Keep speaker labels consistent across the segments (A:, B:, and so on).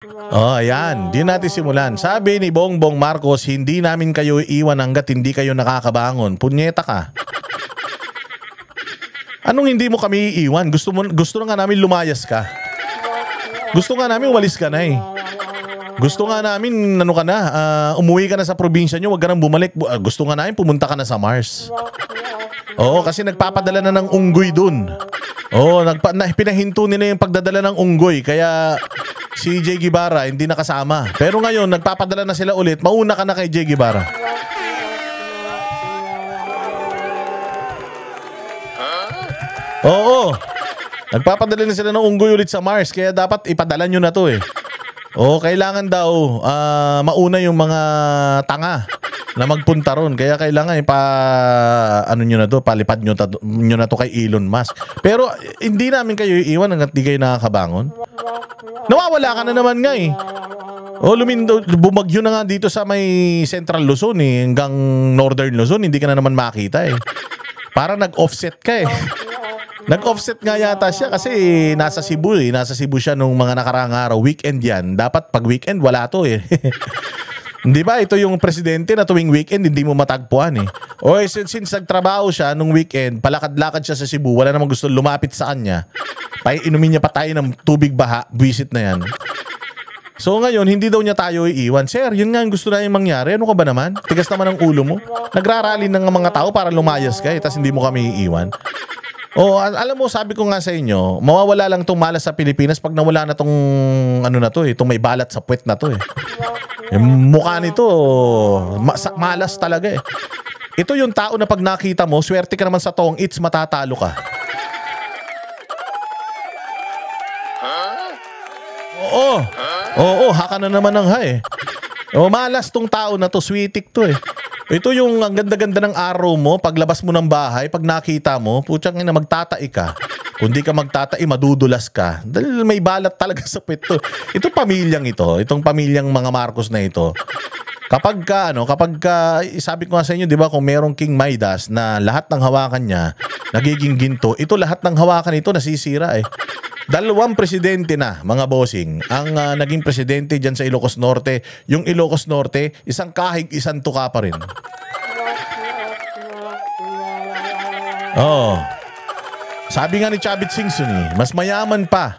A: Oh, ayan. Di natin simulan. Sabi ni Bongbong Marcos, hindi namin kayo iiwan hanggat hindi kayo nakakabangon. Punyeta ka. Anong hindi mo kami iiwan? Gusto na nga namin lumayas ka. Gusto nga namin walis ka na eh. Gusto nga namin, ano ka na, umuwi ka na sa probinsya nyo, wag ka nang bumalik. Gusto nga namin, pumunta ka na sa Mars. Oo, kasi nagpapadala na ng unggoy dun. Oo, pinahinto nila yung pagdadala ng unggoy, kaya si J. Guevara hindi nakasama. Pero ngayon, nagpapadala na sila ulit, mauna ka na kay J. Guevara. Oo, nagpapadala na sila ng unggoy ulit sa Mars, kaya dapat ipadala nyo na to eh. Oo, kailangan daw mauna yung mga tanga na magpunta ron. Kaya kailangan ano nyo na to, palipad nyo na to kay Elon Musk. Pero hindi namin kayo iiwan hanggat di kayo nakakabangon. Nawawala ka na naman nga eh. O bumagyo na nga dito sa may Central Luzon eh, hanggang Northern Luzon, hindi ka na naman makita eh. Para nag-offset ka eh. Nag-offset nga yata siya kasi nasa Cebu eh. Nasa Cebu siya nung mga nakaraang araw. Weekend yan. Dapat pag weekend wala to eh. Hindi ba? Ito yung presidente na tuwing weekend hindi mo matagpuan eh. O since nagtrabaho siya nung weekend, palakad-lakad siya sa Cebu, wala namang gusto lumapit sa kanya. Inumin niya pa tayo ng tubig baha, buwisit na yan. So ngayon, hindi daw niya tayo iiwan. Sir, yun nga yung gusto na yung mangyari. Ano ka ba naman? Tigas naman ang ulo mo. Nagrarally ng mga tao para lumayas ka eh, tas hindi mo kami iiwan. Oh, alam mo, sabi ko nga sa inyo, mawawala lang tong malas sa Pilipinas pag nawala na tong ano na to eh, itong may balat sa puwet na to eh. Yung mukha nito, malas talaga eh. Ito yung tao na pag nakita mo, swerte ka naman sa tong its, matatalo ka. Oo, haka na naman ng ha eh. Oh, malas tong tao na to, sweetik to eh. Ito yung ang ganda-ganda ng araw mo, paglabas mo ng bahay, pag nakita mo, putsang ina, magtatai ka. Kung di ka magtatai, madudulas ka. Dahil may balat talaga sa pito. Ito pamilyang ito, itong pamilyang mga Marcos na ito. Kapag sabi ko nga sa inyo, di ba, kung merong King Midas na lahat ng hawakan niya, nagiging ginto, ito lahat ng hawakan ito nasisira eh. 2 presidente na, mga bossing, ang naging presidente dyan sa Ilocos Norte. Yung Ilocos Norte, isang kahig, isang tuka pa rin. Oh. Sabi nga ni Chavit Singson eh, mas mayaman pa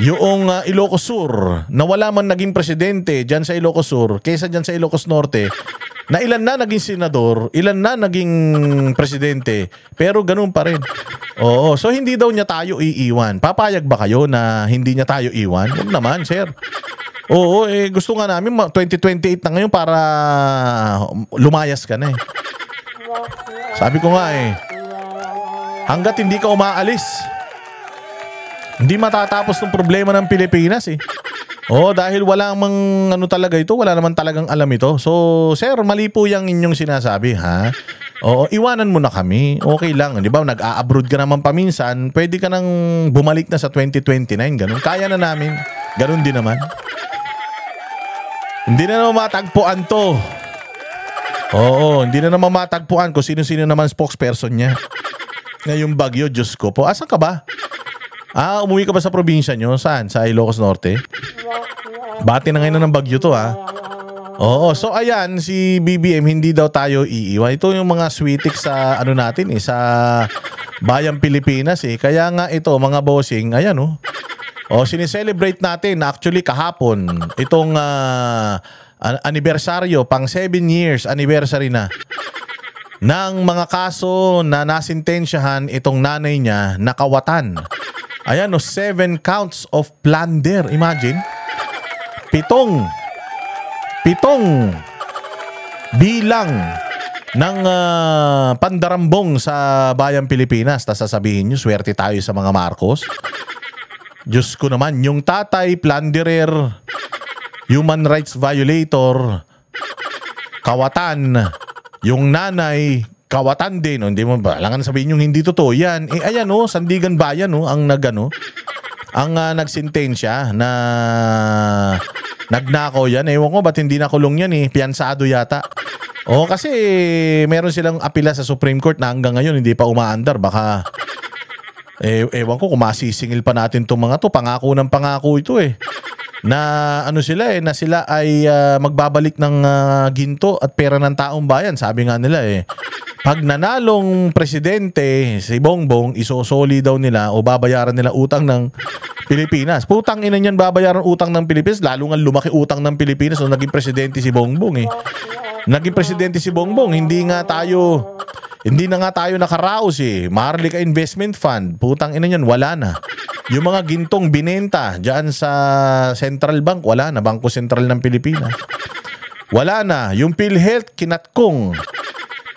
A: yung Ilocos Sur na wala man naging presidente dyan sa Ilocos Sur kaysa dyan sa Ilocos Norte na ilan na naging senador, ilan na naging presidente, pero ganun pa rin. Oo, so hindi daw niya tayo iiwan. Papayag ba kayo na hindi niya tayo iwan? Huwag naman, sir. Oo, gusto nga namin 2028 na ngayon para lumayas ka na eh. Sabi ko nga eh, hanggat hindi ka umaalis, hindi matatapos ng problema ng Pilipinas eh. Oh, dahil wala mang ano talaga ito, wala naman talagang alam ito. So, sir, mali po yung inyong sinasabi, ha? Oo, iwanan mo na kami. Okay lang, di ba? Nag-a-abroad ka naman paminsan, pwede ka nang bumalik na sa 2029, ganun. Kaya na namin. Ganun din naman. Hindi na naman matagpuan to. Oo, hindi na naman matagpuan kung sino-sino naman spokesperson niya. Ngayong bagyo, Diyos ko po. Asan ka ba? Umuwi ka ba sa probinsya nyo? Saan? Sa Ilocos Norte? Bati na ngayon ng bagyo to ha. Oo, so ayan, si BBM hindi daw tayo iiwan. Ito yung mga sweetik sa ano natin eh, sa bayang Pilipinas eh. Kaya nga ito, mga bossing, ayan oh. Sineselebrate natin actually kahapon itong anibersaryo, pang 7 years anniversary na ng mga kaso na nasintensyahan itong nanay niya na kawatan. Ayan 7 counts of plunder. Imagine. 7 bilang ng pandarambong sa bayang Pilipinas. Tapos sasabihin nyo, swerte tayo sa mga Marcos. Diyos ko naman, yung tatay, plunderer, human rights violator, kawatan, yung nanay, kawatan din. Hindi mo ba? Alangan sabihin yung hindi totoo yan. Ayan Sandigan Bayan ang nagsintensya na nagnakaw yan. Ewan ko ba't hindi nakulong yan piyansado yata. Kasi meron silang apila sa Supreme Court na hanggang ngayon hindi pa umaandar. Baka ewan ko kung masisingil pa natin itong mga to. Pangako ng pangako ito eh. na ano sila na sila ay magbabalik ng ginto at pera ng taong bayan. Sabi nga nila pag nanalong presidente si Bongbong, isosoli daw nila o babayaran nila utang ng Pilipinas. Putang ina niyan, babayaran utang ng Pilipinas, lalo nga lumaki utang ng Pilipinas nung naging presidente si Bongbong Naging presidente si Bongbong, hindi na nga tayo nakaraos Maharlika Investment Fund, putang ina niyan, wala na. Yung mga gintong binenta diyan sa Central Bank, wala na. Bangko Sentral ng Pilipinas, wala na. Yung PhilHealth, kinatkong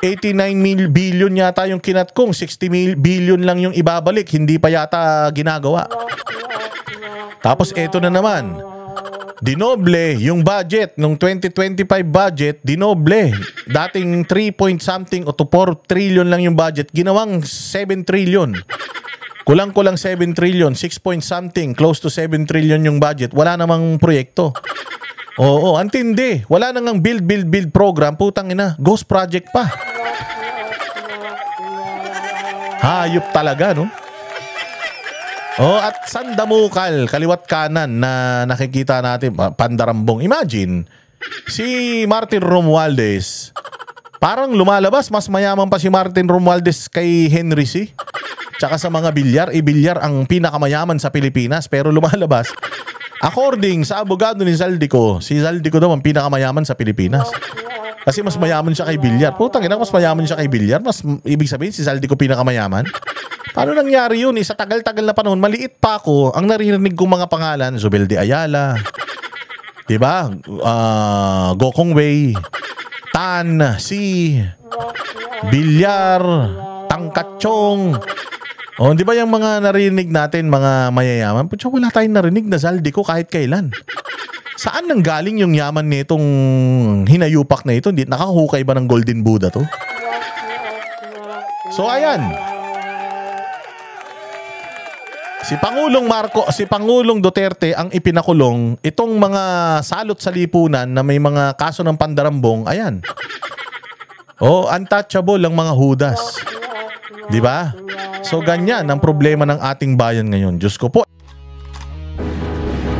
A: 89 billion yata yung kinatkong, 60 billion lang yung ibabalik, hindi pa yata ginagawa. Tapos eto na naman, dinoble yung budget nung 2025 budget, dinoble. Dating 3 point something o to 4 trillion lang yung budget, ginawang 7 trillion. Kulang-kulang 7 trillion, 6 point something, close to 7 trillion yung budget. Wala namang proyekto. Oo, antindi. Wala nang build program, putang ina. Ghost project pa. Hayop talaga, no? At sandamukal, kaliwat kanan na nakikita natin, pandarambong. Imagine, si Martin Romualdez, parang lumalabas, mas mayaman pa si Martin Romualdez kay Henry C. Tsaka sa mga bilyar, bilyar ang pinakamayaman sa Pilipinas, pero lumalabas, according sa abogado ni Zaldico, si Zaldico daw ang pinakamayaman sa Pilipinas. Kasi mas mayaman siya kay bilyar. Putang ina, mas mayaman siya kay bilyar. Mas ibig sabihin si Zaldico pinakamayaman. Paano nangyari yun? Sa tagal-tagal na panahon, maliit pa ako, ang naririnig kong mga pangalan, Zubel de Ayala, diba? Gokong Wei, Tan, Si, Bilyar, Tangkatchong. Di ba yung mga narinig natin, mga mayayaman? Putya, wala tayong narinig na Zaldico kahit kailan. Saan nang galing yung yaman nitong hinayupak na ito? Hindi nakahukay ba ng Golden Buddha to? So ayan. Si Pangulong Duterte ang ipinakulong. Itong mga salot sa lipunan na may mga kaso ng pandarambong, ayan. Untouchable ang mga hudas. 'Di ba? So ganyan ang problema ng ating bayan ngayon. Diyos ko po.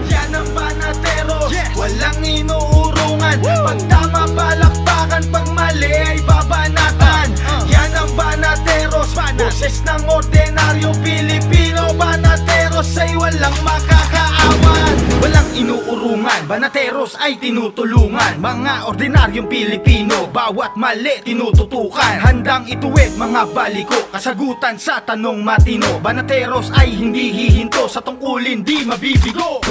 B: Yan ang Banateros, walang inuurungan. Pag tama palakpakan, pag mali ay babanatan. Yan ang Banateros, boses ng ordinaryong Pilipino. Banateros ay walang makakaawan. Walang inuurungan, Banateros ay tinutulungan. Mga ordinaryong Pilipino, bawat mali tinututukan. Handang ituwid mga baliko, kasagutan sa tanong matino. Banateros ay hindi hihinto, sa tungkulin di mabibigo.